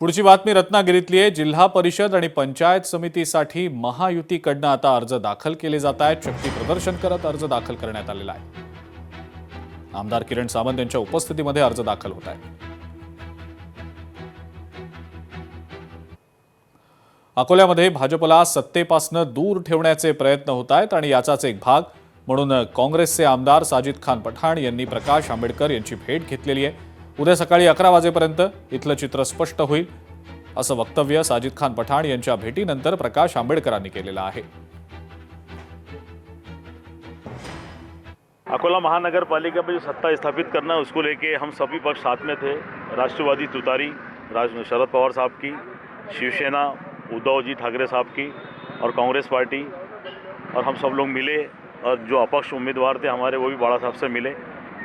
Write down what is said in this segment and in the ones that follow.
पुढची बातमी रत्नागिरीतली आहे। जिल्हा परिषद आणि पंचायत समितीसाठी महायुतीकडनं आता अर्ज दाखल केले जात आहेत। शक्ती प्रदर्शन करत अर्ज दाखल करण्यात आलेला आहे। आमदार किरण सामंत यांच्या उपस्थितीमध्ये अर्ज दाखल होत आहे। अकोल्यामध्ये भाजपला सत्तेपासून दूर ठेवण्याचे प्रयत्न होत आहेत आणि याचाच एक भाग म्हणून काँग्रेसचे आमदार साजिद खान पठाण यांनी प्रकाश आंबेडकर यांची भेट घेतलेली आहे। उद्या सकाळी 11 वाजेपर्यंत इथलं चित्र स्पष्ट होईल असं वक्तव्य साजिद खान पठाण यांच्या भेटीनंतर प्रकाश आंबेडकरांनी केलेलं आहे। अकोला महानगरपालिका पर जो सत्ता स्थापित करना उसको लेके हम सभी पक्ष साथ में थे। राष्ट्रवादी तुतारी शरद पवार साहब की, शिवसेना उद्धव जी ठाकरे साहब की और कांग्रेस पार्टी, और हम सब लोग मिले और जो अपक्ष उम्मीदवार थे हमारे वो भी बाड़ा साहब से मिले।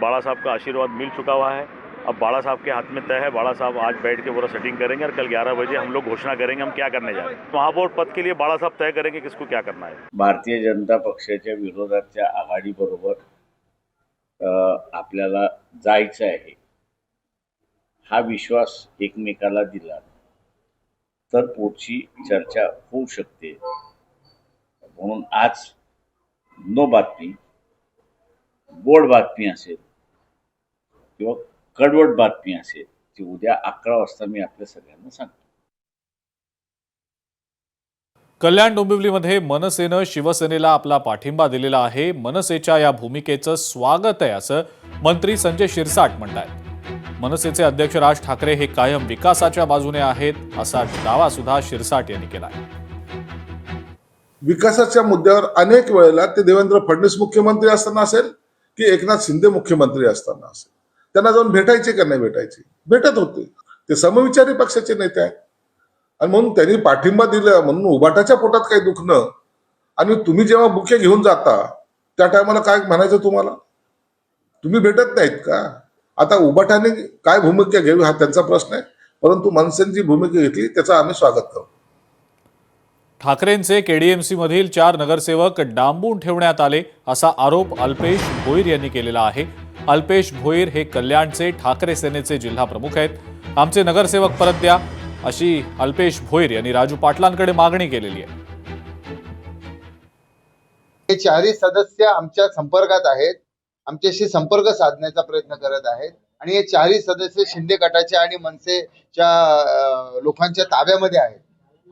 बाड़ा साहब का आशीर्वाद मिल चुका हुआ है। अब बाड़ा साहब के हाथ में तय है। बाड़ा साहब आज बैठ के पूरा सेटिंग करेंगे और कल 11 बजे हम लोग घोषणा करेंगे हम क्या करने जा रहे हैं। महापौर पद के लिए बाड़ा साहब तय करेंगे किसको क्या करना है। भारतीय जनता पक्षाच्या विरोधाच्या आघाडीबरोबर आपल्याला जायचं आहे हा विश्वास एकमेकाला दिला तर पुढची चर्चा होऊ शकते। म्हणून आज नो बातमी, गोड बातमी असेल किंवा कडवट बातमी असेल ती उद्या 11 वाजता मी आपल्या सगळ्यांना सांगतो। कल्याण डोंबिवलीमध्ये मनसेनं शिवसेनेला आपला पाठिंबा दिलेला आहे। मनसेच्या या भूमिकेचं स्वागत आहे असं मंत्री संजय शिरसाट म्हणतात। मनसेचे अध्यक्ष राज ठाकरे हे कायम विकासाच्या बाजूने आहेत असा दावा सुद्धा शिरसाट यांनी केला आहे। विकासाच्या मुद्द्यावर अनेक वेळेला ते देवेंद्र फडणवीस मुख्यमंत्री असताना असेल की एकनाथ शिंदे मुख्यमंत्री असताना असेल त्यांना जाऊन भेटायचे का नाही भेटायचे, भेटत होते। ते समविचारी पक्षाचे नेते आहेत आणि म्हणून त्यांनी पाठिंबा दिला म्हणून उबाटाच्या पोटात काही दुखणं आणि तुम्ही जेव्हा बुके घेऊन जाता त्या टायमाला काय म्हणायचं तुम्हाला, तुम्ही भेटत नाहीत का? आता उबाटाने काय भूमिका घ्यावी हा त्यांचा प्रश्न आहे, परंतु मनसेने जी भूमिका घेतली त्याचं आम्ही स्वागत करतो। ठाकरेंचे केडीएमसी मधील 4 नगरसेवक डांबून ठेवण्यात आले असा आरोप अल्पेश भोईर यांनी केलेला आहे। अल्पेश भोईर हे कल्याणचे ठाकरे सेनेचे जिल्हा प्रमुख आहेत। आमचे नगरसेवक परत द्या अशी अल्पेश भोईर यांनी राजू पाटलांकडे मागणी केलेली आहे। हे 4 सदस्य आमच्या संपर्कात आहेत, आमच्याशी संपर्क साधण्याचा प्रयत्न करत आहेत आणि हे 4 सदस्य शिंदे गटाचे आणि मनसेच्या लोकांच्या ताब्यामध्ये आहेत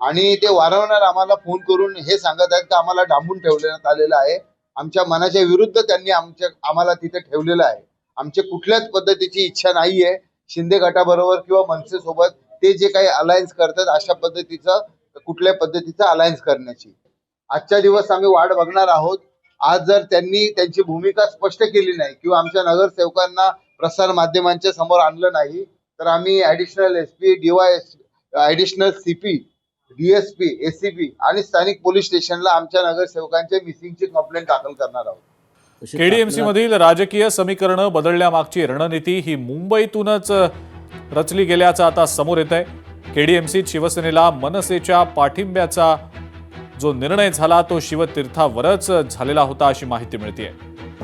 आणि ते वारंवार आम्हाला फोन करून हे सांगत आहेत की आम्हाला डांबून ठेवण्यात आलेलं आहे। आमच्या मनाच्या विरुद्ध त्यांनी आम्हाला तिथे ठेवलेलं आहे। आमच्या कुठल्याच पद्धतीची इच्छा नाहीये शिंदे गटाबरोबर किंवा मनसे सोबत ते जे काही अलायन्स करतात अशा पद्धतीचं कुठल्या पद्धतीचं अलायन्स करण्याची। आजच्या दिवस आम्ही वाट बघणार आहोत। आज जर त्यांनी त्यांची भूमिका स्पष्ट केली नाही किंवा आमच्या नगरसेवकांना प्रसार माध्यमांच्या समोर आणलं नाही तर आम्ही additional SP, additional CP, DSP, ACP आणि स्थानिक पोलीस स्टेशनला आमच्या नगरसेवकांच्या मिसिंगची कंप्लेंट दाखल करणार आहोत। केडीएमसी मधील राजकीय समीकरणं बदलण्यामागची रणनीती ही मुंबईतूनच रचली गेल्याचं आता समोर येत आहे। केडीएमसीत शिवसेनेला मनसेच्या पाठिंब्याचा जो निर्णय झाला तो शिवतीर्थावरच झालेला होता अशी माहिती मिळते।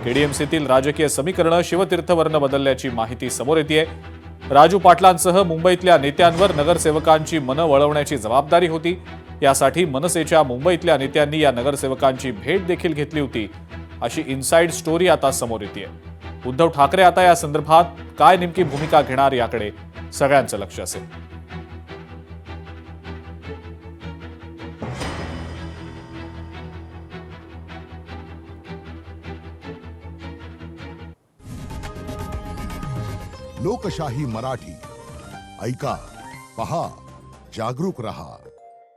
केडीएमसीतील राजकीय समीकरणं शिवतीर्थवरनं बदलल्याची माहिती समोर येते। राजू पाटलांसह मुंबईतल्या नेत्यांवर नगरसेवकांची मनं वळवण्याची जबाबदारी होती। यासाठी मनसेच्या मुंबईतल्या नेत्यांनी या नगरसेवकांची भेट देखील घेतली होती अशी इनसाइड स्टोरी आता समोर येते। उद्धव ठाकरे आता या संदर्भात काय नेमकी भूमिका घेणार याकडे सगळ्यांचं लक्ष असेल। लोकशाही मराठी ऐका, पहा, जागरूक रहा।